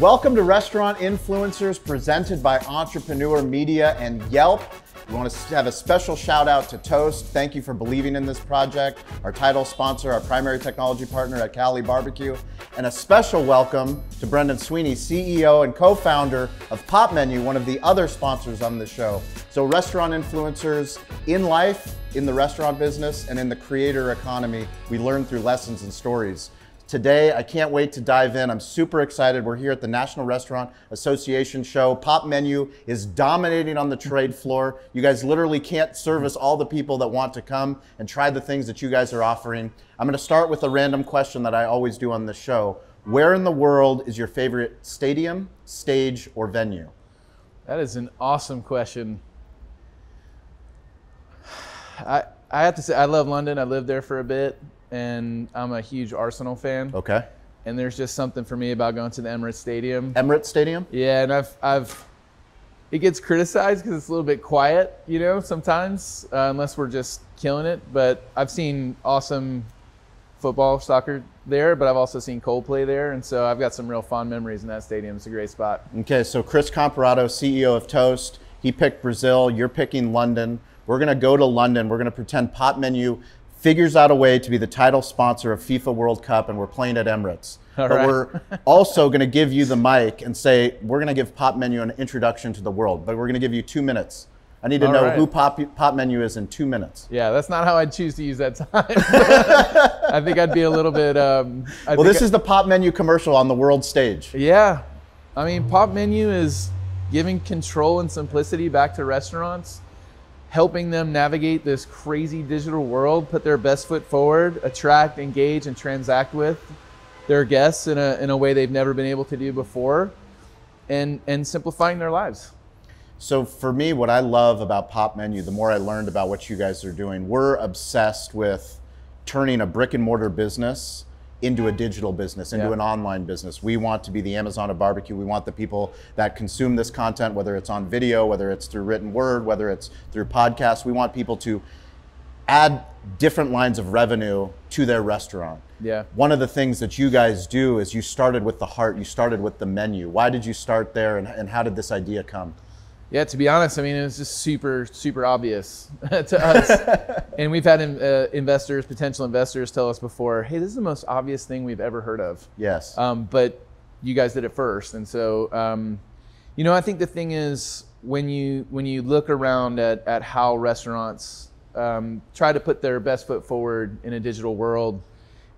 Welcome to Restaurant Influencers, presented by Entrepreneur Media and Yelp. We want to have a special shout out to Toast. Thank you for believing in this project, our title sponsor, our primary technology partner at Cali Barbecue, and a special welcome to Brendan Sweeney, CEO and co-founder of Popmenu, one of the other sponsors on the show. So restaurant influencers in life, in the restaurant business, and in the creator economy, we learn through lessons and stories. Today, I can't wait to dive in. I'm super excited. We're here at the National Restaurant Association show. Popmenu is dominating on the trade floor. You guys literally can't service all the people that want to come and try the things that you guys are offering. I'm gonna start with a random question that I always do on this show. Where in the world is your favorite stadium, stage, or venue? That is an awesome question. I have to say, I love London. I lived there for a bit, and I'm a huge Arsenal fan. Okay. And there's just something for me about going to the Emirates Stadium. Emirates Stadium? Yeah, and it gets criticized because it's a little bit quiet, you know, sometimes, unless we're just killing it. But I've seen awesome football, soccer there, but I've also seen Coldplay there. And so I've got some real fond memories in that stadium. It's a great spot. Okay, so Chris Comparato, CEO of Toast, he picked Brazil, you're picking London. We're gonna go to London. We're gonna pretend Popmenu figures out a way to be the title sponsor of FIFA World Cup, and we're playing at Emirates. But we're also gonna give you the mic and say, we're gonna give Popmenu an introduction to the world, but we're gonna give you 2 minutes. I need to know who Popmenu is in 2 minutes. Yeah, that's not how I'd choose to use that time. I think I'd be a little bit... well, this is the Popmenu commercial on the world stage. Yeah, I mean, Popmenu is giving control and simplicity back to restaurants, helping them navigate this crazy digital world, put their best foot forward, attract, engage, and transact with their guests in a way they've never been able to do before, and simplifying their lives. So for me, what I love about Popmenu, the more I learned about what you guys are doing, we're obsessed with turning a brick and mortar business into a digital business, into an online business. We want to be the Amazon of barbecue. We want the people that consume this content, whether it's on video, whether it's through written word, whether it's through podcasts. We want people to add different lines of revenue to their restaurant. Yeah. One of the things that you guys do is you started with the heart, you started with the menu. Why did you start there, and how did this idea come? Yeah, to be honest, I mean, it was just super, super obvious to us. And we've had potential investors tell us before, hey, this is the most obvious thing we've ever heard of. Yes. But you guys did it first. And so, you know, I think the thing is, when you look around at how restaurants try to put their best foot forward in a digital world,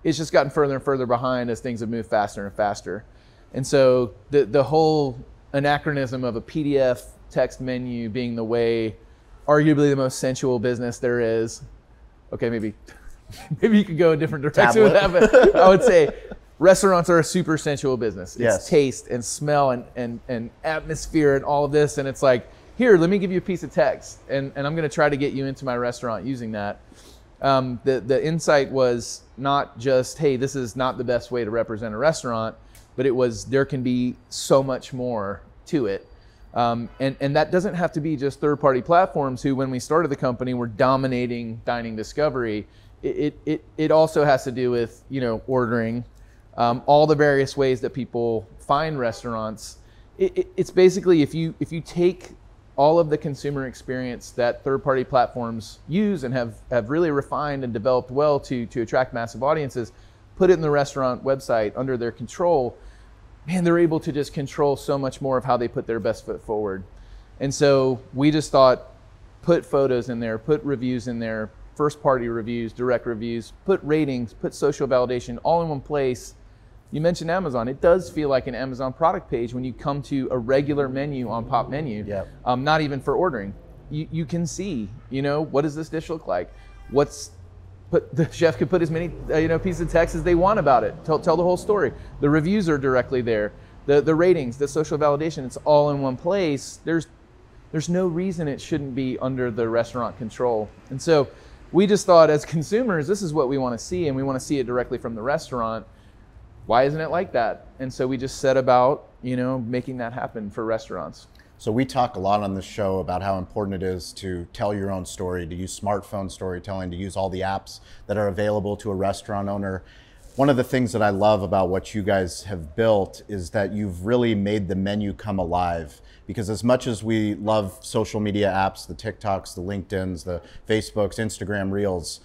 it's just gotten further and further behind as things have moved faster and faster. And so the whole anachronism of a PDF text menu being the way, arguably the most sensual business there is. Okay, maybe you could go a different direction with that, but I would say restaurants are a super sensual business. It's taste and smell and atmosphere and all of this, and it's like, here, let me give you a piece of text, and I'm gonna try to get you into my restaurant using that. The insight was not just, hey, this is not the best way to represent a restaurant, but it was, there can be so much more to it. And that doesn't have to be just third-party platforms who, when we started the company, were dominating dining discovery. It also has to do with, you know, ordering, all the various ways that people find restaurants. It's basically, if you take all of the consumer experience that third-party platforms use and have really refined and developed well to attract massive audiences, put it in the restaurant website under their control, man, they're able to just control so much more of how they put their best foot forward. And so we just thought, put photos in there, put reviews in there, first party reviews, direct reviews, put ratings, put social validation all in one place. You mentioned Amazon. It does feel like an Amazon product page when you come to a regular menu on Popmenu, not even for ordering. You can see, you know, what does this dish look like? The chef could put as many pieces of text as they want about it. Tell the whole story. The reviews are directly there. The ratings, the social validation, it's all in one place. There's no reason it shouldn't be under the restaurant control. And so we just thought, as consumers, this is what we want to see, and we want to see it directly from the restaurant. Why isn't it like that? And so we just set about, you know, making that happen for restaurants. So we talk a lot on this show about how important it is to tell your own story, to use smartphone storytelling, to use all the apps that are available to a restaurant owner. One of the things that I love about what you guys have built is that you've really made the menu come alive. Because as much as we love social media apps, the TikToks, the LinkedIns, the Facebooks, Instagram Reels,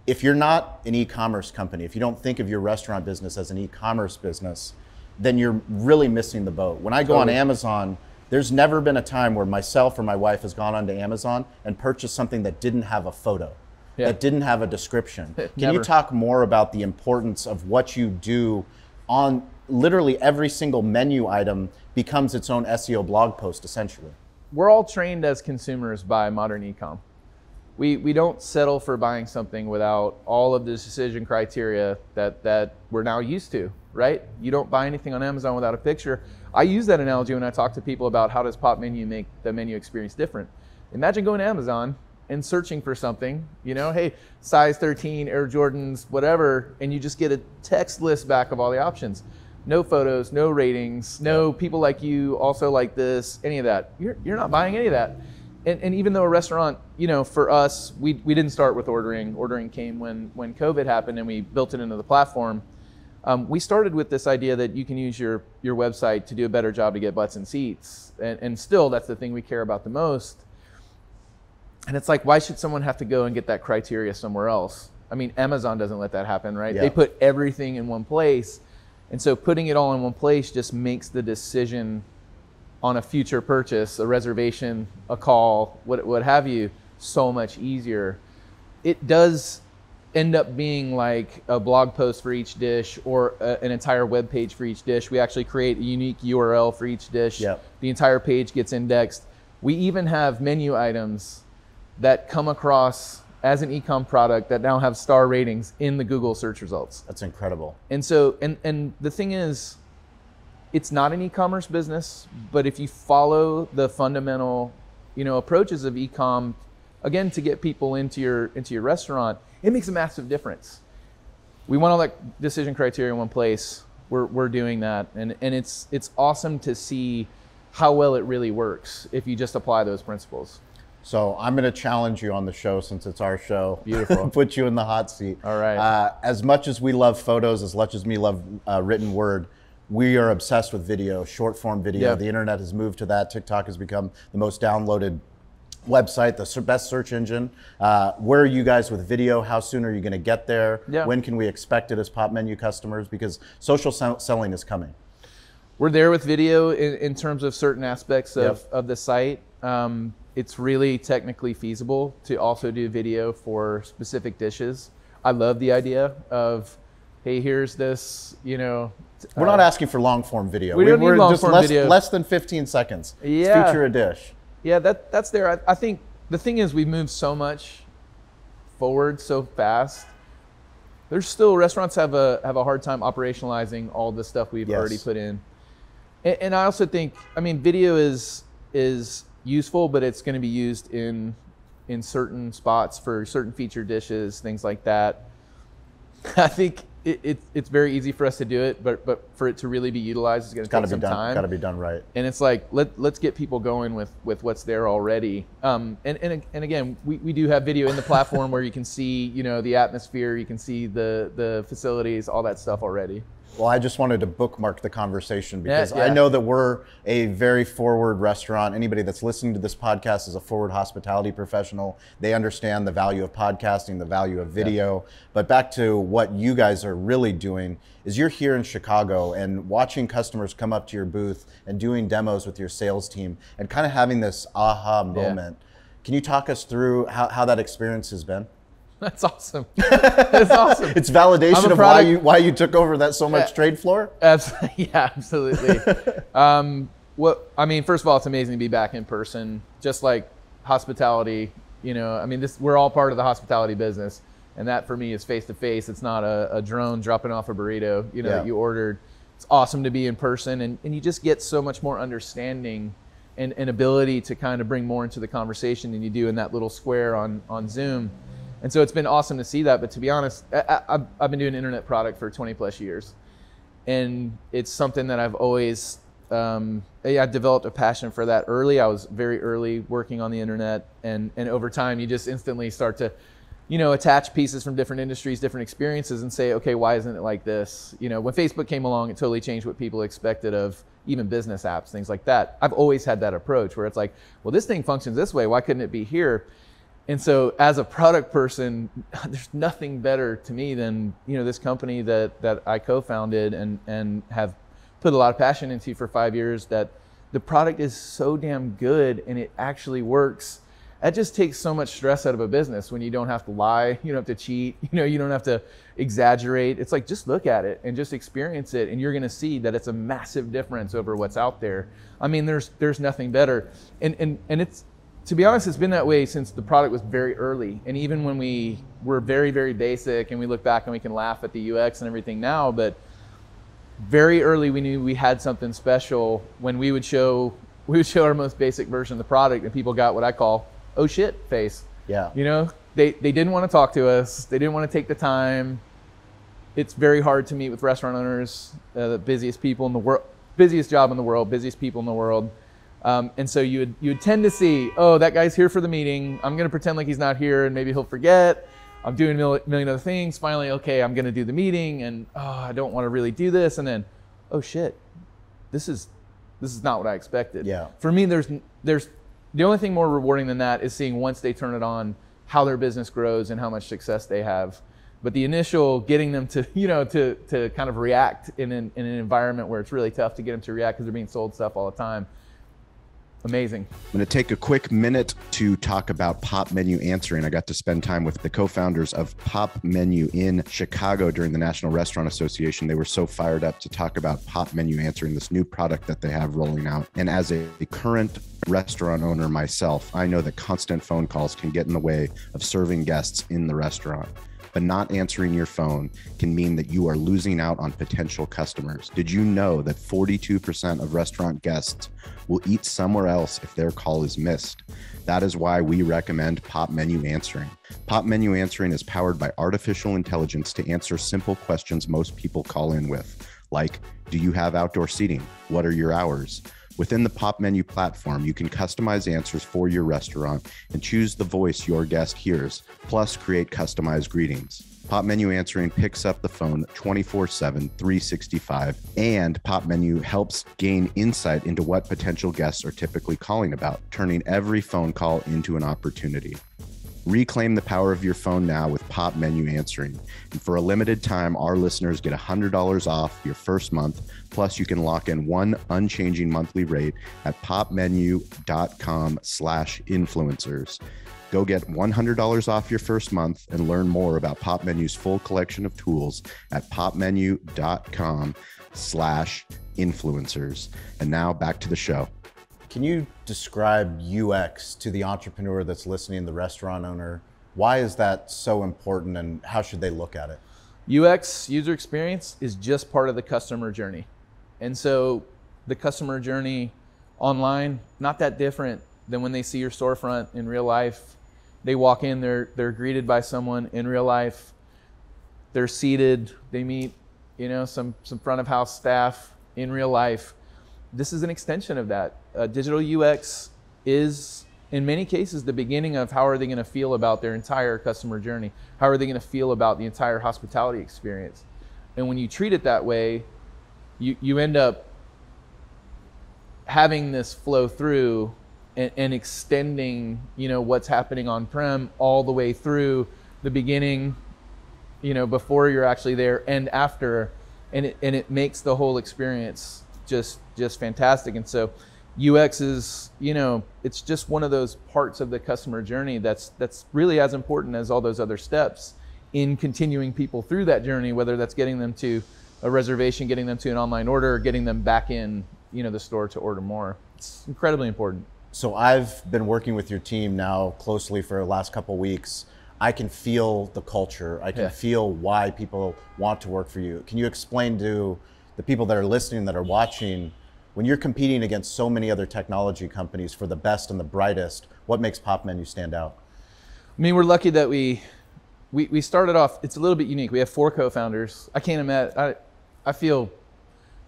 if you're not an e-commerce company, if you don't think of your restaurant business as an e-commerce business, then you're really missing the boat. When I go on Amazon, there's never been a time where myself or my wife has gone onto Amazon and purchased something that didn't have a photo. That didn't have a description. Can you talk more about the importance of what you do on literally every single menu item becomes its own SEO blog post, essentially? We're all trained as consumers by modern e-com. We don't settle for buying something without all of the decision criteria that we're now used to, right? You don't buy anything on Amazon without a picture. I use that analogy when I talk to people about how does Popmenu make the menu experience different. Imagine going to Amazon and searching for something, you know, hey, size 13, Air Jordans, whatever, and you just get a text list back of all the options. No photos, no ratings, no people like you also like this, any of that. You're not buying any of that. And even though a restaurant, you know, for us, we didn't start with ordering. Ordering came when COVID happened and we built it into the platform. We started with this idea that you can use your website to do a better job to get butts and seats. And still, that's the thing we care about the most. And it's like, why should someone have to go and get that criteria somewhere else? I mean, Amazon doesn't let that happen, right? Yeah. They put everything in one place. And so putting it all in one place just makes the decision on a future purchase, a reservation, a call, what have you, so much easier. It does end up being like a blog post for each dish or an entire web page for each dish. We actually create a unique URL for each dish. Yep. The entire page gets indexed. We even have menu items that come across as an e-com product that now have star ratings in the Google search results. That's incredible. And so, and the thing is, it's not an e-commerce business, but if you follow the fundamental, you know, approaches of e-com, again, to get people into your restaurant, it makes a massive difference. We want all that decision criteria in one place. We're doing that, and it's awesome to see how well it really works if you just apply those principles. So I'm going to challenge you on the show since it's our show. Beautiful. Put you in the hot seat. All right. As much as we love photos, as much as we love written word, we are obsessed with video, short form video. Yep. The internet has moved to that. TikTok has become the most downloaded website, the best search engine. Where are you guys with video? How soon are you going to get there? Yeah. When can we expect it as Popmenu customers? Because social selling is coming. We're there with video in terms of certain aspects of the site. It's really technically feasible to also do video for specific dishes. I love the idea of, hey, here's this, you know. We're not asking for long form video. We don't need long form video. Less than 15 seconds. Yeah. Feature a dish. Yeah, that's there. I think the thing is we've moved so much forward so fast. There's still, restaurants have a hard time operationalizing all the stuff we've already put in. And I also think, I mean, video is useful, but it's going to be used in certain spots for certain featured dishes, things like that. I think it's very easy for us to do it, but for it to really be utilized, it's going to take some time. Got to be done right. And it's like let's get people going with what's there already. And again, we do have video in the platform where you can see, you know, the atmosphere, you can see the facilities, all that stuff already. Well, I just wanted to bookmark the conversation because I know that we're a very forward restaurant. Anybody that's listening to this podcast is a forward hospitality professional. They understand the value of podcasting, the value of video. But back to what you guys are really doing is you're here in Chicago and watching customers come up to your booth and doing demos with your sales team and kind of having this aha moment. Can you talk us through how that experience has been? That's awesome. That's awesome. It's validation of why you took over that so much trade floor? Yeah, absolutely. I mean, first of all, it's amazing to be back in person, just like hospitality. You know, I mean, we're all part of the hospitality business, and that for me is face to face. It's not a drone dropping off a burrito, you know, that you ordered. It's awesome to be in person, and you just get so much more understanding and ability to kind of bring more into the conversation than you do in that little square on Zoom. And so it's been awesome to see that. But to be honest, I've been doing internet product for 20 plus years. And it's something that I've always, I developed a passion for that early. I was very early working on the internet. And over time, you just instantly start to attach pieces from different industries, different experiences, and say, okay, why isn't it like this? When Facebook came along, it totally changed what people expected of even business apps, things like that. I've always had that approach where it's like, well, this thing functions this way, why couldn't it be here? And so as a product person, there's nothing better to me than, this company that I co-founded and have put a lot of passion into for 5 years, that the product is so damn good and it actually works. That just takes so much stress out of a business when you don't have to lie, you don't have to cheat, you don't have to exaggerate. It's like, just look at it and just experience it, and you're gonna see that it's a massive difference over what's out there. I mean, there's nothing better. And it's, to be honest, it's been that way since the product was very early. And even when we were very, very basic, and we look back and we can laugh at the UX and everything now, but very early we knew we had something special when we would show our most basic version of the product, and people got what I call oh shit face. Yeah. They didn't want to talk to us. They didn't want to take the time. It's very hard to meet with restaurant owners, the busiest people in the world, busiest job in the world, busiest people in the world. And so you would tend to see, oh, that guy's here for the meeting. I'm going to pretend like he's not here, and maybe he'll forget. I'm doing a million other things. Finally, okay, I'm going to do the meeting, and I don't want to really do this. And then, oh shit, this is not what I expected. Yeah. For me, there's the only thing more rewarding than that is seeing, once they turn it on, how their business grows and how much success they have. But the initial getting them to, to kind of react in an environment where it's really tough to get them to react because they're being sold stuff all the time. Amazing. I'm going to take a quick minute to talk about Pop Menu Answering. I got to spend time with the co-founders of Pop Menu in Chicago during the National Restaurant Association. They were so fired up to talk about Pop Menu Answering, this new product that they have rolling out. And as a current restaurant owner myself, I know that constant phone calls can get in the way of serving guests in the restaurant. But not answering your phone can mean that you are losing out on potential customers. Did you know that 42% of restaurant guests will eat somewhere else if their call is missed? That is why we recommend Pop Menu Answering. Pop Menu Answering is powered by artificial intelligence to answer simple questions most people call in with, like, do you have outdoor seating? What are your hours? Within the Pop Menu platform, you can customize answers for your restaurant and choose the voice your guest hears, plus create customized greetings. Pop Menu Answering picks up the phone 24/7, 365, and Pop Menu helps gain insight into what potential guests are typically calling about, turning every phone call into an opportunity. Reclaim the power of your phone now with Pop Menu Answering. And for a limited time, our listeners get $100 off your first month. Plus, you can lock in one unchanging monthly rate at popmenu.com/influencers. Go get $100 off your first month and learn more about Pop Menu's full collection of tools at popmenu.com/influencers. And now back to the show. Can you describe UX to the entrepreneur that's listening, the restaurant owner? Why is that so important, and how should they look at it? UX, user experience, is just part of the customer journey. And so the customer journey online, not that different than when they see your storefront in real life. They walk in, they're greeted by someone in real life. They're seated, they meet, some front of house staff in real life. This is an extension of that. Digital UX is, in many cases, the beginning of how are they going to feel about their entire customer journey? How are they going to feel about the entire hospitality experience? And when you treat it that way, you end up having this flow through and extending, what's happening on-prem all the way through the beginning, before you're actually there and after, and it makes the whole experience just fantastic. And so UX is, it's just one of those parts of the customer journey that's really as important as all those other steps in continuing people through that journey, whether that's getting them to a reservation, getting them to an online order, or getting them back in, the store to order more. It's incredibly important. So I've been working with your team now closely for the last couple of weeks. I can feel the culture. I can feel why people want to work for you. Can you explain to the people that are listening, that are watching, when you're competing against so many other technology companies for the best and the brightest, what makes Pop Menu stand out? I mean, we're lucky that we started off, it's a little bit unique. We have 4 co-founders. I can't imagine, I feel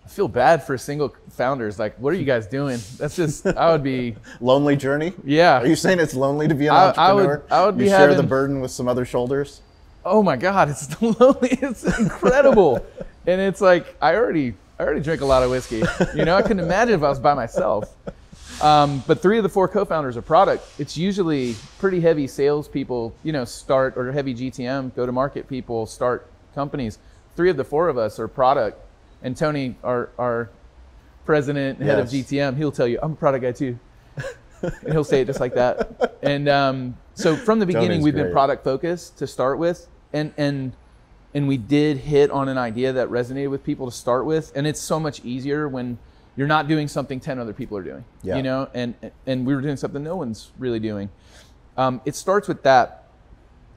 I feel bad for single founders. Like, what are you guys doing? That's just, I would be. Lonely journey? Yeah. Are you saying it's lonely to be an entrepreneur? I would be you having, share the burden with some other shoulders? Oh my God, it's lonely. It's incredible. And it's like, I already drink a lot of whiskey. You know, I couldn't imagine if I was by myself. But 3 of the 4 co-founders are product. It's usually pretty heavy salespeople, you know, start, or heavy GTM, go-to-market people start companies. 3 of the 4 of us are product. And Tony, our president and head of GTM, he'll tell you, I'm a product guy too. And he'll say it just like that. And so from the beginning, Tony's we've great. been product focused to start with. And we did hit on an idea that resonated with people to start with. And it's so much easier when you're not doing something 10 other people are doing, you know, and we were doing something no one's really doing. It starts with that.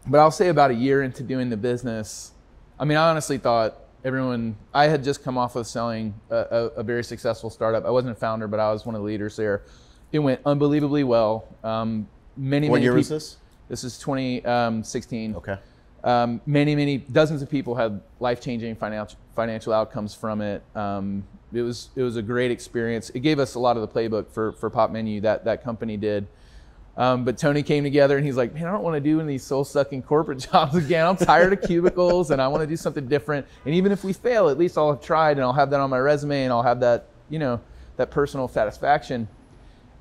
But I'll say about a year into doing the business, I mean, I honestly thought I had just come off of selling a very successful startup. I wasn't a founder, but I was one of the leaders there. It went unbelievably well. What year was this? This is 2016. Okay. Many dozens of people had life-changing financial outcomes from it. It was a great experience. It gave us a lot of the playbook for Popmenu that company did. But Tony came together and he's like, man, I don't want to do any of these soul-sucking corporate jobs again. I'm tired of cubicles and I want to do something different. And even if we fail, at least I'll have tried and I'll have that on my resume and I'll have that, you know, that personal satisfaction.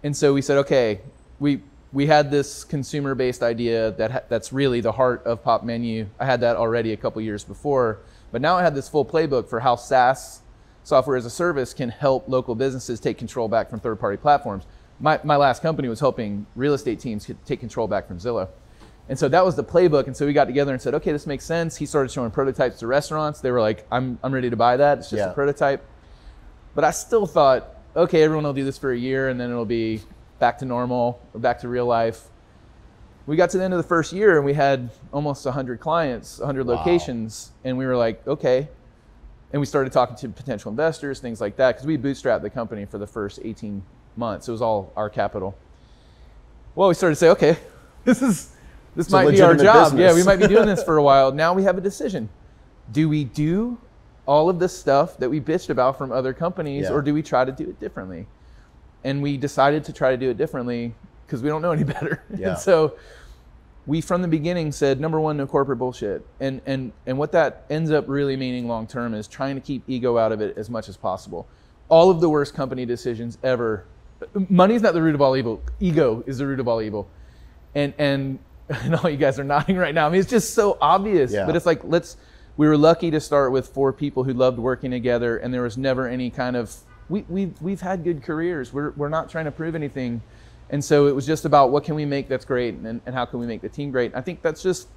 And so we said, okay, we had this consumer-based idea that's really the heart of Popmenu. I had that already a couple years before, but now I had this full playbook for how SaaS, software as a service, can help local businesses take control back from third-party platforms. My last company was helping real estate teams take control back from Zillow. And so that was the playbook. And so we got together and said, okay, this makes sense. He started showing prototypes to restaurants. They were like, I'm ready to buy that. It's just a prototype. But I still thought, okay, everyone will do this for a year and then it'll be back to normal or back to real life. We got to the end of the first year and we had almost 100 clients, 100 locations. And we were like, okay. And we started talking to potential investors, things like that, because we bootstrapped the company for the first 18 months. It was all our capital. Well, we started to say, okay, this might be our job. Business. Yeah, we might be doing this for a while. Now we have a decision. Do we do all of this stuff that we bitched about from other companies, or do we try to do it differently? And we decided to try to do it differently because we don't know any better. Yeah. And so we, from the beginning, said, number one, no corporate bullshit. And what that ends up really meaning long term is trying to keep ego out of it as much as possible. All of the worst company decisions ever. Money is not the root of all evil. Ego is the root of all evil. And all you guys are nodding right now. I mean, it's just so obvious. But it's like, we were lucky to start with 4 people who loved working together, and there was never any kind of, we've had good careers. We're not trying to prove anything. And so it was just about what can we make that's great and how can we make the team great. I think that's just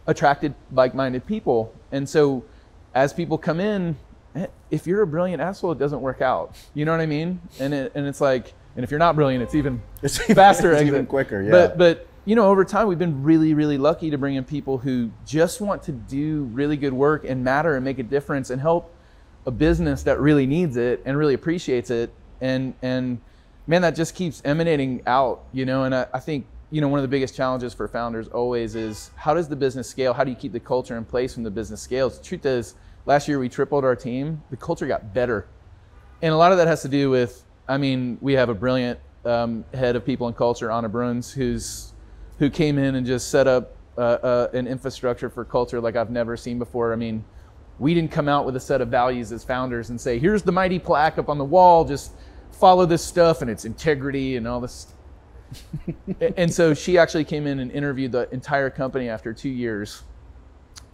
attracted like-minded people. And so as people come in, if you're a brilliant asshole, it doesn't work out. You know what I mean? And it's like, and if you're not brilliant, it's even faster. It's even quicker, But you know, over time, we've been really, really lucky to bring in people who just want to do really good work and matter and make a difference and help a business that really needs it and really appreciates it. And man, that just keeps emanating out, you know. And I think, you know, one of the biggest challenges for founders always is, how does the business scale? How do you keep the culture in place when the business scales? The truth is, last year we tripled our team. The culture got better. And a lot of that has to do with, I mean, we have a brilliant head of people and culture, Anna Bruns, who came in and just set up an infrastructure for culture like I've never seen before. I mean, we didn't come out with a set of values as founders and say, here's the mighty plaque up on the wall, just follow this stuff and its integrity and all this. And so she actually came in and interviewed the entire company after 2 years.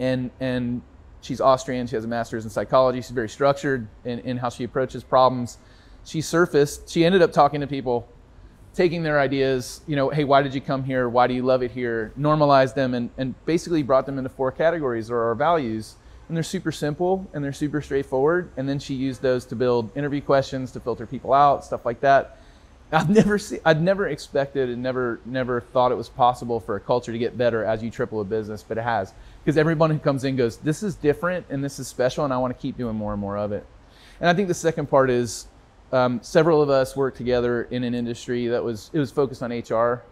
And she's Austrian, she has a master's in psychology, she's very structured in how she approaches problems. She ended up talking to people, taking their ideas, you know, hey, why did you come here? Why do you love it here? Normalized them and basically brought them into 4 categories, or our values. And they're super simple and they're super straightforward. And then she used those to build interview questions, to filter people out, stuff like that. I'd never expected and never thought it was possible for a culture to get better as you triple a business, but it has. Because everyone who comes in goes, this is different and this is special and I want to keep doing more and more of it. And I think the second part is, several of us worked together in an industry that was focused on HR.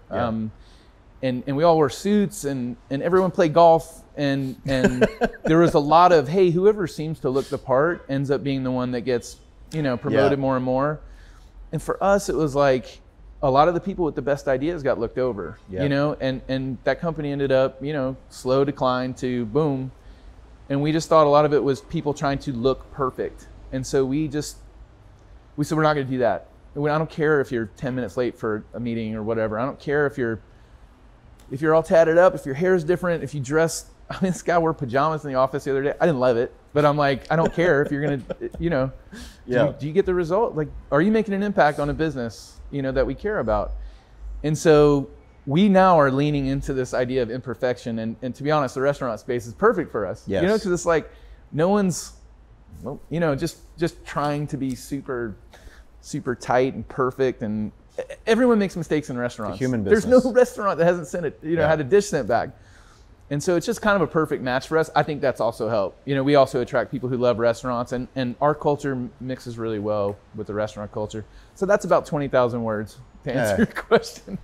And we all wore suits and everyone played golf and there was a lot of, hey, whoever seems to look the part ends up being the one that gets promoted more and more. And for us, it was like a lot of the people with the best ideas got looked over, and that company ended up, slow decline to boom. And we just thought a lot of it was people trying to look perfect. And so we said, we're not going to do that. I don't care if you're 10 minutes late for a meeting or whatever. I don't care if you're all tatted up, if your hair is different, if you dress. I mean, this guy wore pajamas in the office the other day. I didn't love it, but I'm like, I don't care if you're going to, do you get the result? Like, are you making an impact on a business, that we care about? And so we now are leaning into this idea of imperfection. And to be honest, the restaurant space is perfect for us, because it's like no one's, just trying to be super, super tight and perfect. And everyone makes mistakes in restaurants. It's a human business. There's no restaurant that hasn't sent it, had a dish sent back. And so it's just kind of a perfect match for us. I think that's also helped. We also attract people who love restaurants, and our culture mixes really well with the restaurant culture. So that's about 20,000 words to answer your question.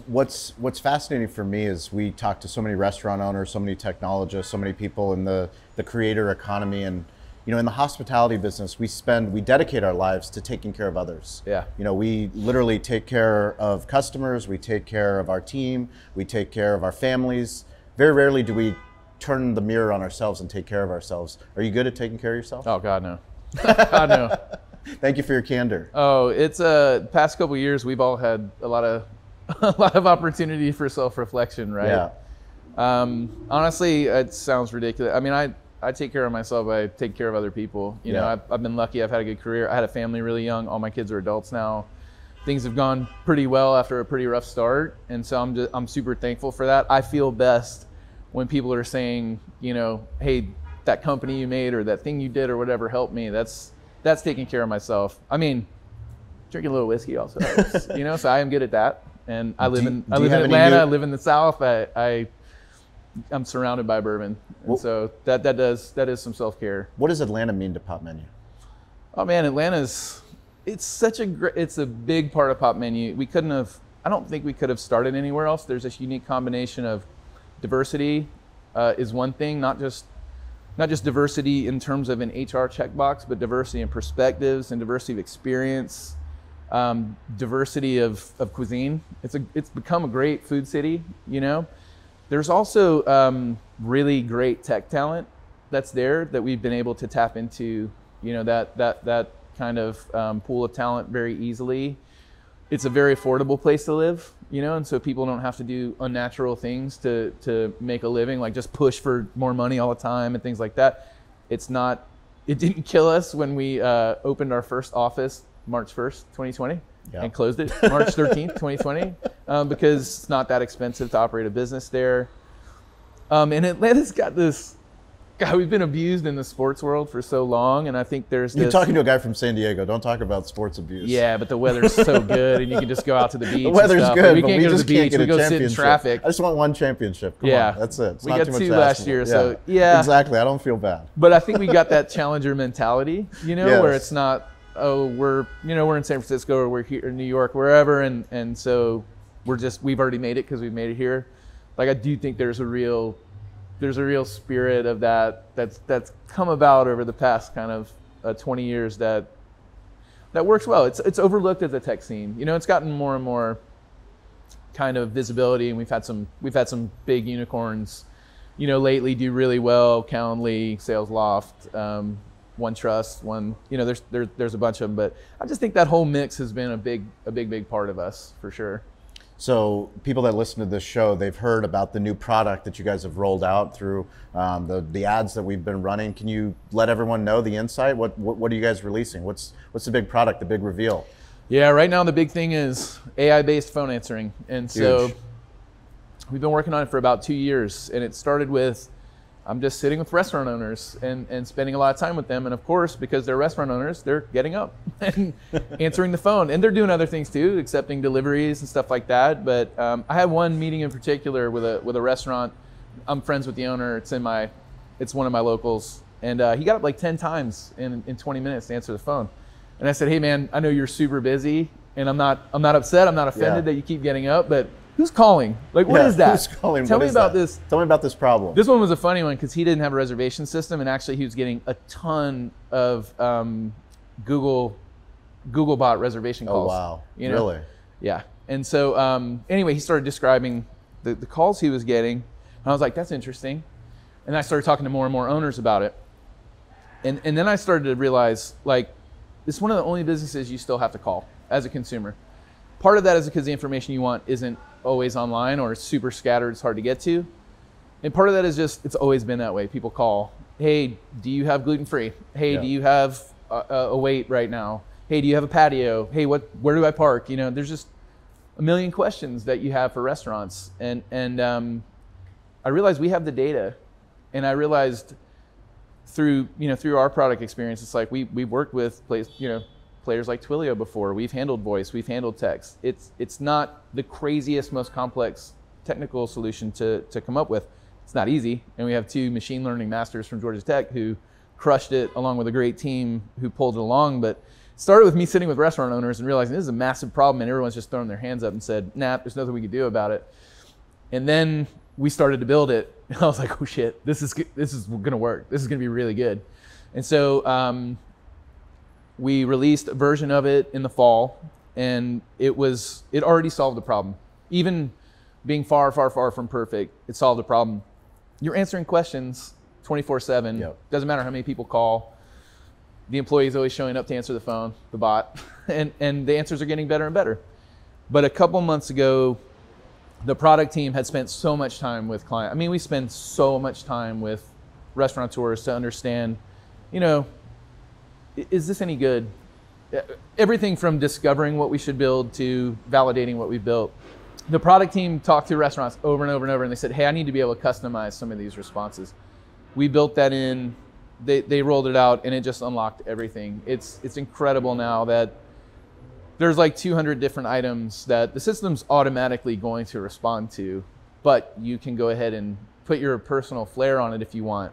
What's fascinating for me is we talk to so many restaurant owners, so many technologists, so many people in the creator economy, and in the hospitality business, we dedicate our lives to taking care of others. Yeah. We literally take care of customers, we take care of our team, we take care of our families. Very rarely do we turn the mirror on ourselves and take care of ourselves. Are you good at taking care of yourself? Oh God, no. God, no. Thank you for your candor. Oh, it's past couple of years, we've all had a lot of opportunity for self-reflection, right? Yeah. Honestly, it sounds ridiculous. I mean, I take care of myself. I take care of other people. I've been lucky. I've had a good career. I had a family really young. All my kids are adults now. Things have gone pretty well after a pretty rough start, and so I'm super thankful for that. I feel best when people are saying, hey, that company you made or that thing you did or whatever helped me. That's taking care of myself. I mean, drinking a little whiskey also helps, so I am good at that. And I live in Atlanta. I live in the South. I'm surrounded by bourbon, and so that is some self-care. What does Atlanta mean to Pop Menu? Oh man, it's a big part of Pop Menu. I don't think we could have started anywhere else. There's this unique combination of diversity is one thing, not just diversity in terms of an HR checkbox, but diversity in perspectives and diversity of experience, diversity of cuisine. It's become a great food city, There's also really great tech talent that's there that we've been able to tap into, that kind of pool of talent very easily. It's a very affordable place to live, and so people don't have to do unnatural things to make a living, like just push for more money all the time and things like that. It didn't kill us when we opened our first office March 1st, 2020, and closed it March 13th, 2020, because it's not that expensive to operate a business there. And Atlanta's got this, God, we've been abused in the sports world for so long, and I think You're talking to a guy from San Diego. Don't talk about sports abuse. Yeah, but the weather's so good, and you can just go out to the beach. The weather's and stuff. good, we but can't we go to just the can't beach. get We a go sit in championship. traffic. I just want one championship. Come on, that's it. It's we not got too much two to last ask year, for. so yeah. Exactly, I don't feel bad. But I think we got that challenger mentality, where it's not, we're in San Francisco or we're here in New York, wherever, and so we've already made it because we've made it here. Like, I do think there's a real spirit of that's come about over the past kind of 20 years that works well. It's overlooked as a tech scene. It's gotten more and more kind of visibility, and we've had some big unicorns, lately do really well. Calendly, SalesLoft, OneTrust, there's a bunch of them, but I just think that whole mix has been a big part of us for sure. So people that listen to this show, they've heard about the new product that you guys have rolled out through the ads that we've been running. Can you let everyone know the insight? What are you guys releasing? What's the big product, the big reveal? Yeah, right now the big thing is AI-based phone answering. And so we've been working on it for about 2 years, and it started with I'm just sitting with restaurant owners and spending a lot of time with them. And of course, because they're restaurant owners, they're getting up and answering the phone. And they're doing other things too, accepting deliveries and stuff like that. But I had one meeting in particular with a restaurant. I'm friends with the owner. It's one of my locals. And he got up like 10 times in 20 minutes to answer the phone. And I said, hey man, I know you're super busy, and I'm not upset, I'm not offended that you keep getting up, but who's calling? Like, what is that? Who's calling? Tell me about this. Tell me about this problem. This one was a funny one because he didn't have a reservation system, and actually he was getting a ton of Google bot reservation calls. Oh, wow. You know? Really? Yeah. And so anyway, he started describing the calls he was getting. And I was like, that's interesting. And I started talking to more and more owners about it. And then I started to realize, like, it's one of the only businesses you still have to call as a consumer. Part of that is because the information you want isn't always online, or it's super scattered, it's hard to get to. And part of that is just, it's always been that way. People call, hey, do you have gluten-free? Hey, do you have a wait right now? Hey, do you have a patio? Hey, where do I park? You know, there's just a million questions that you have for restaurants. And I realized we have the data, and I realized through our product experience, it's like we've worked with players like Twilio before. We've handled voice, we've handled text. It's not the craziest, most complex technical solution to come up with. It's not easy, and we have 2 machine learning masters from Georgia Tech who crushed it, along with a great team who pulled it along. But it started with me sitting with restaurant owners and realizing this is a massive problem, and everyone's just throwing their hands up and said, nah, there's nothing we can do about it. And then we started to build it, and I was like, oh shit, this is gonna work. This is gonna be really good. And so we released a version of it in the fall, and it already solved the problem. Even being far, far, far from perfect, it solved the problem. You're answering questions 24/7. Yep. Doesn't matter how many people call. The employee is always showing up to answer the phone, the bot, and the answers are getting better and better. But a couple months ago, the product team had spent so much time with clients. I mean, we spend so much time with restaurateurs to understand, is this any good? Everything from discovering what we should build to validating what we've built. The product team talked to restaurants over and over and over, and they said, hey, I need to be able to customize some of these responses. We built that in, they rolled it out, and it just unlocked everything. It's incredible now that there's like 200 different items that the system's automatically going to respond to, but you can go ahead and put your personal flair on it if you want.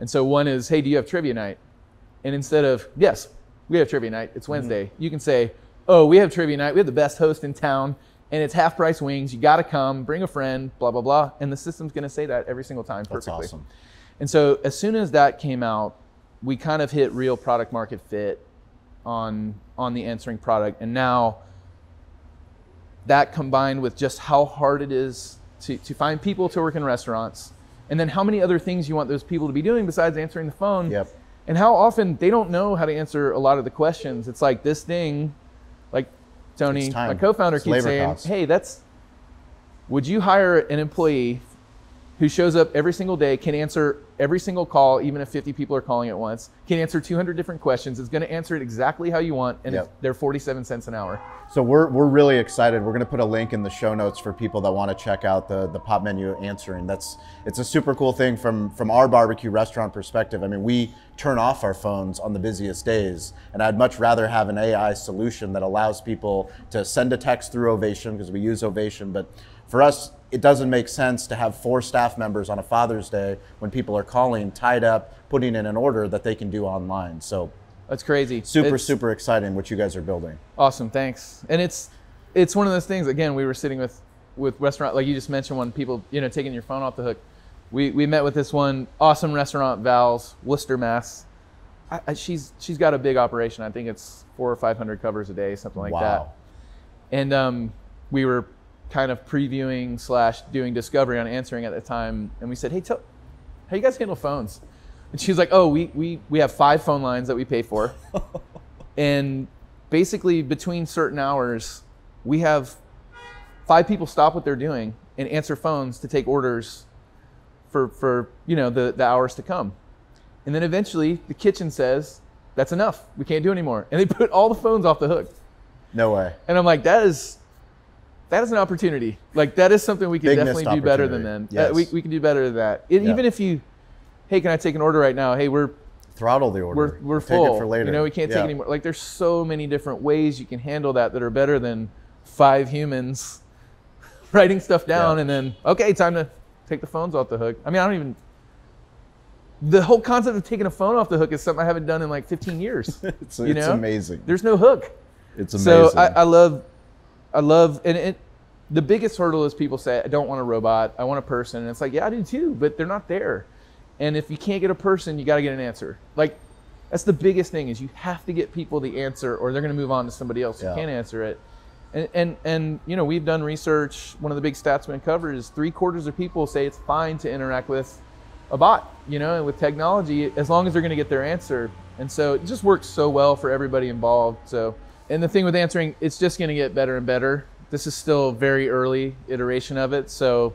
And so one is, hey, do you have trivia night? And instead of, yes, we have trivia night, it's Wednesday, you can say, oh, we have trivia night, we have the best host in town, and it's half price wings, you gotta come, bring a friend, blah, blah, blah. And the system's gonna say that every single time perfectly. That's awesome. And so as soon as that came out, we kind of hit real product market fit on the answering product. And now that, combined with just how hard it is to find people to work in restaurants, and then how many other things you want those people to be doing besides answering the phone. Yep. And how often they don't know how to answer a lot of the questions. It's like this thing, like Tony, my co-founder, keeps saying, hey, would you hire an employee who shows up every single day, can answer every single call, even if 50 people are calling at once, can answer 200 different questions, is gonna answer it exactly how you want, and they're 47 cents an hour. So we're really excited. We're gonna put a link in the show notes for people that wanna check out the PopMenu answering. It's a super cool thing from our barbecue restaurant perspective. I mean, we turn off our phones on the busiest days, and I'd much rather have an AI solution that allows people to send a text through Ovation, because we use Ovation, but for us, it doesn't make sense to have 4 staff members on a Father's Day when people are calling, tied up, putting in an order that they can do online. So that's crazy. Super exciting what you guys are building. Awesome, thanks. And it's one of those things, again, we were sitting with restaurant, like you just mentioned, when people, taking your phone off the hook. We met with this one awesome restaurant, Val's, Worcester, Mass. She's got a big operation. I think it's 400 or 500 covers a day, something like that. And we were kind of previewing / doing discovery on answering at the time, and we said, hey, how you guys handle phones? And she's like, oh, we have 5 phone lines that we pay for. And basically between certain hours, we have 5 people stop what they're doing and answer phones to take orders for the hours to come. And then eventually the kitchen says, that's enough, we can't do anymore. And they put all the phones off the hook. No way. And I'm like, that is an opportunity. Like, that is something we can definitely do better than them. Yes. We can do better than that. Even if you, hey, can I take an order right now? Hey, we're throttle the order. We're full. Take it for later. We can't take any more. Like, there's so many different ways you can handle that are better than 5 humans writing stuff down and then, okay, time to take the phones off the hook. I mean, the whole concept of taking a phone off the hook is something I haven't done in like 15 years. It's amazing. There's no hook. It's amazing. So I love, and the biggest hurdle is people say, I don't want a robot, I want a person. And it's like, yeah, I do too, but they're not there. And if you can't get a person, you got to get an answer. Like, That's the biggest thing, is you have to get people the answer, or they're going to move on to somebody else who can't answer it. And you know, we've done research. One of the big stats we uncovered is 3/4 of people say it's fine to interact with a bot, you know, and with technology, as long as they're going to get their answer. And so it just works so well for everybody involved. So, and the thing with answering, it's just going to get better and better. This is still a very early iteration of it. So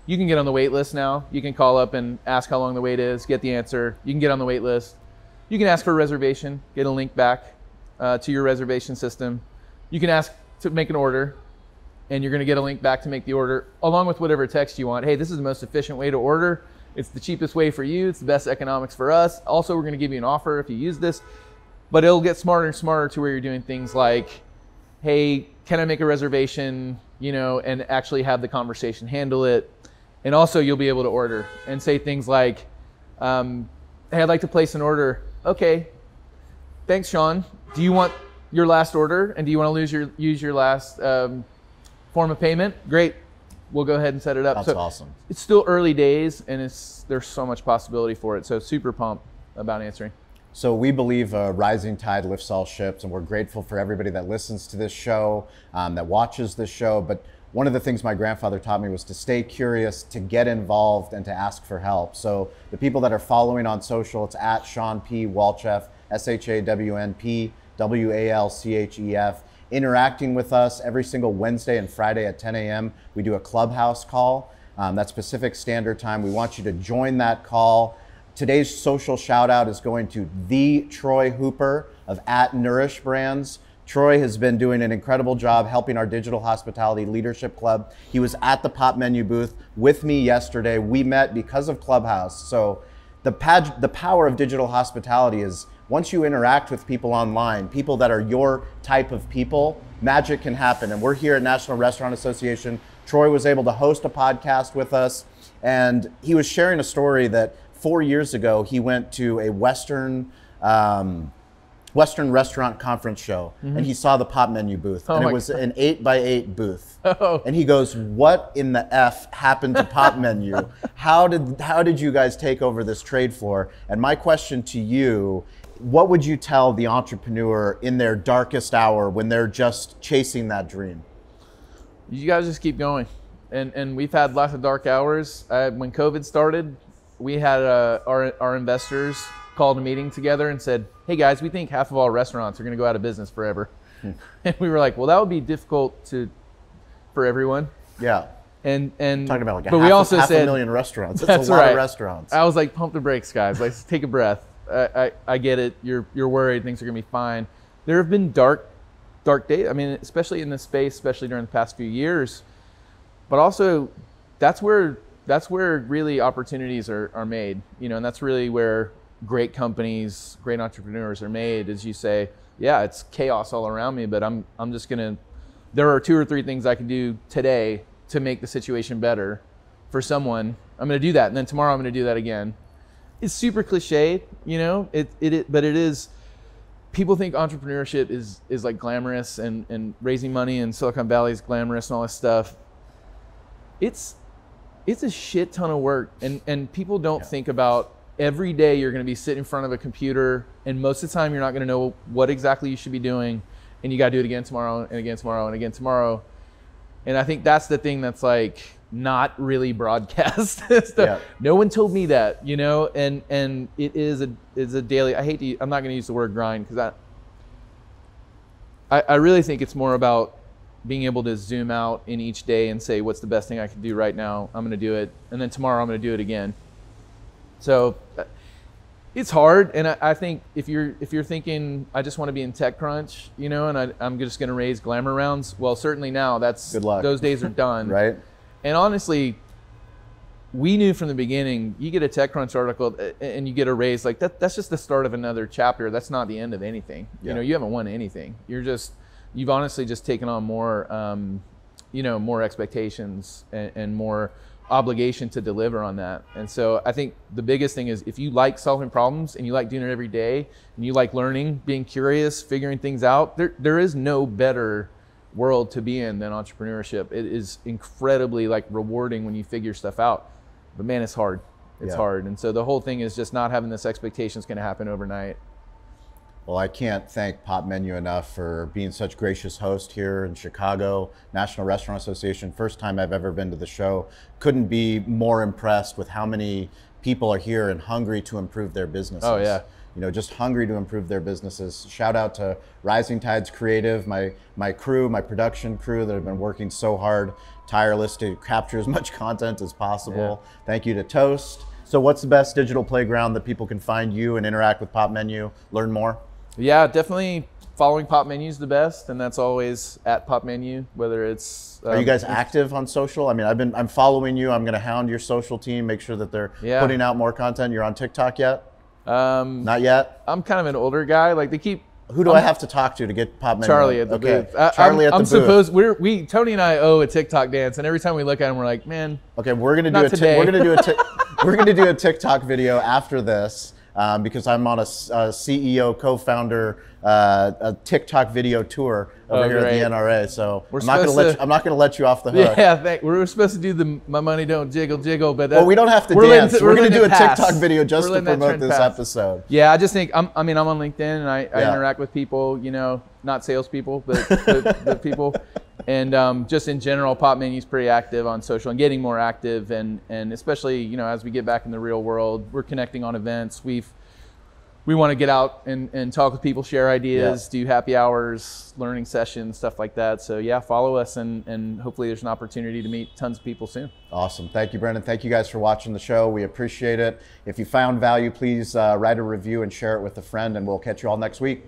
you can get on the wait list now. You can call up and ask how long the wait is, get the answer. You can get on the wait list. You can ask for a reservation, get a link back to your reservation system. You can ask to make an order, and you're going to get a link back to make the order, along with whatever text you want. Hey, this is the most efficient way to order. It's the cheapest way for you. It's the best economics for us. Also, we're going to give you an offer if you use this. But it'll get smarter and smarter to where you're doing things like, hey, can I make a reservation, you know, and actually have the conversation handle it. And also you'll be able to order and say things like, hey, I'd like to place an order. Okay, thanks, Sean. Do you want your last order, and do you want to use your last form of payment? Great, we'll go ahead and set it up. That's so awesome. It's still early days, and there's so much possibility for it. So super pumped about answering. So we believe a rising tide lifts all ships, and we're grateful for everybody that listens to this show, that watches this show. But one of the things my grandfather taught me was to stay curious, to get involved, and to ask for help. So the people that are following on social, it's at Sean P. Walchef, ShawnP WALCHEF, interacting with us every single Wednesday and Friday at 10 a.m. We do a clubhouse call. That's Pacific Standard Time. We want you to join that call. Today's social shout out is going to the Troy Hooper of @Nourish Brands. Troy has been doing an incredible job helping our Digital Hospitality Leadership Club. He was at the Popmenu booth with me yesterday. We met because of Clubhouse. So the power of digital hospitality is once you interact with people online, people that are your type of people, magic can happen. And we're here at National Restaurant Association. Troy was able to host a podcast with us, and he was sharing a story that 4 years ago, he went to a Western restaurant conference show, and he saw the Popmenu booth, and it was an 8x8 booth. And he goes, "What in the F happened to Popmenu? How did you guys take over this trade floor?" And my question to you, what would you tell the entrepreneur in their darkest hour when they're just chasing that dream? You guys just keep going. And we've had lots of dark hours. When COVID started, we had our investors called a meeting together and said, "Hey guys, we think half of all restaurants are going to go out of business forever." And we were like, "Well, that would be difficult for everyone." Yeah. And talking about like but we also half said, a million restaurants. That's a lot right. of restaurants. I was like, pump the brakes, guys. Like, take a breath. I get it. You're worried. Things are going to be fine. There have been dark days. I mean, especially in this space, especially during the past few years. But also, that's where really opportunities are made. You know, and that's really where great companies, great entrepreneurs are made. As you say, yeah, it's chaos all around me, but I'm just gonna. There are 2 or 3 things I can do today to make the situation better for someone. I'm gonna do that, and then tomorrow I'm gonna do that again. It's super cliche, you know. But it is. People think entrepreneurship is like glamorous, and raising money in Silicon Valley is glamorous and all this stuff. It's a shit ton of work, and people don't think about every day you're going to be sitting in front of a computer, and most of the time you're not going to know what exactly you should be doing, and you got to do it again tomorrow and again tomorrow and again tomorrow. And I think that's the thing that's like not really broadcast. No one told me that, you know, and it is a daily. I'm not going to use the word grind, because I really think it's more about being able to zoom out in each day and say, what's the best thing I can do right now? I'm going to do it, and then tomorrow I'm going to do it again. So it's hard, and I think if you're thinking, I just want to be in TechCrunch, you know, and I'm just going to raise glamour rounds, well, certainly now good luck. Those days are done. Right. And honestly, we knew from the beginning, you get a TechCrunch article and you get a raise, like that's just the start of another chapter. That's not the end of anything. Yeah. You know, you haven't won anything. You've honestly just taken on more, more expectations and more obligation to deliver on that. And so I think the biggest thing is, if you like solving problems and you like doing it every day, and you like learning, being curious, figuring things out, there is no better world to be in than entrepreneurship. It is incredibly like rewarding when you figure stuff out, but man, it's hard. It's hard. And so the whole thing is just not having this expectation it's going to happen overnight. Well, I can't thank Pop Menu enough for being such gracious host here in Chicago, National Restaurant Association. First time I've ever been to the show. Couldn't be more impressed with how many people are here and hungry to improve their businesses. Oh, yeah. You know, just hungry to improve their businesses. Shout out to Rising Tides Creative, my crew, my production crew that have been working so hard, tireless to capture as much content as possible. Yeah. Thank you to Toast. So what's the best digital playground that people can find you and interact with Pop Menu, learn more? Yeah, definitely following Pop Menu is the best, and that's always at Pop Menu, whether it's... Are you guys active on social? I mean, I'm following you. I'm gonna hound your social team, make sure that they're putting out more content. You're on TikTok yet? Not yet? I'm kind of an older guy. Like, they keep... Who do I have to talk to get Pop Menu? Charlie at the booth. Charlie at the booth. Tony and I owe a TikTok dance, and every time we look at him, we're like, man. Okay, we're gonna do a TikTok video after this. Because I'm on a CEO, co-founder, a TikTok video tour over here at the NRA. So I'm not gonna let you off the hook. Yeah, we're supposed to do the "My Money Don't Jiggle Jiggle," but well, we don't have to dance. We're gonna do a TikTok video just to promote this episode. Yeah, I just think I'm on LinkedIn and I interact with people. You know, not salespeople, but the people. And just in general, Pop Menu is pretty active on social and getting more active, and especially, you know, as we get back in the real world, we're connecting on events. We want to get out and talk with people, share ideas, do happy hours, learning sessions, stuff like that. So yeah, follow us, and hopefully there's an opportunity to meet tons of people soon. Awesome. Thank you, Brendan. Thank you guys for watching the show. We appreciate it. If you found value, please write a review and share it with a friend, and we'll catch you all next week.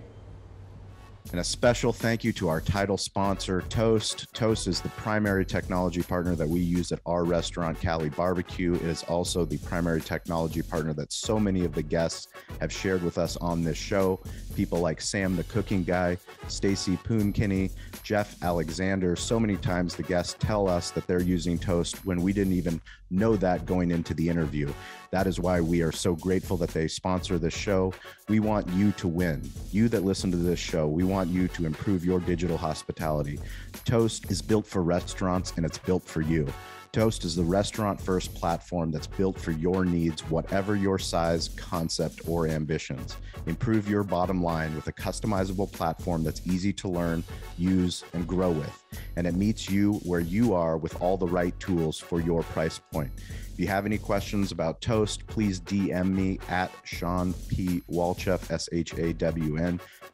And a special thank you to our title sponsor, Toast. Toast is the primary technology partner that we use at our restaurant, Cali Barbecue. It is also the primary technology partner that so many of the guests have shared with us on this show. People like Sam the Cooking Guy, Stacy Poonkinney, Jeff Alexander. So many times the guests tell us that they're using Toast when we didn't even know that going into the interview. That is why we are so grateful that they sponsor this show. We want you to win. You that listen to this show, we want you to improve your digital hospitality. Toast is built for restaurants, and it's built for you. Toast is the restaurant-first platform that's built for your needs, whatever your size, concept, or ambitions. Improve your bottom line with a customizable platform that's easy to learn, use, and grow with. And it meets you where you are with all the right tools for your price point. If you have any questions about Toast, please DM me at Shawn P. Walchef,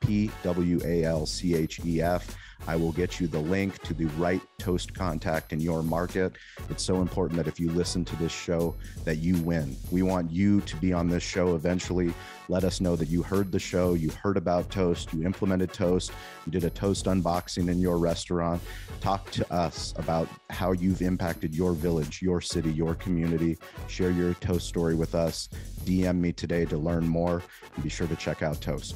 ShawnPWalchef. I will get you the link to the right Toast contact in your market. It's so important that if you listen to this show, that you win. We want you to be on this show eventually. Let us know that you heard the show, you heard about Toast, you implemented Toast, you did a Toast unboxing in your restaurant. Talk to us about how you've impacted your village, your city, your community. Share your Toast story with us. DM me today to learn more, and be sure to check out Toast.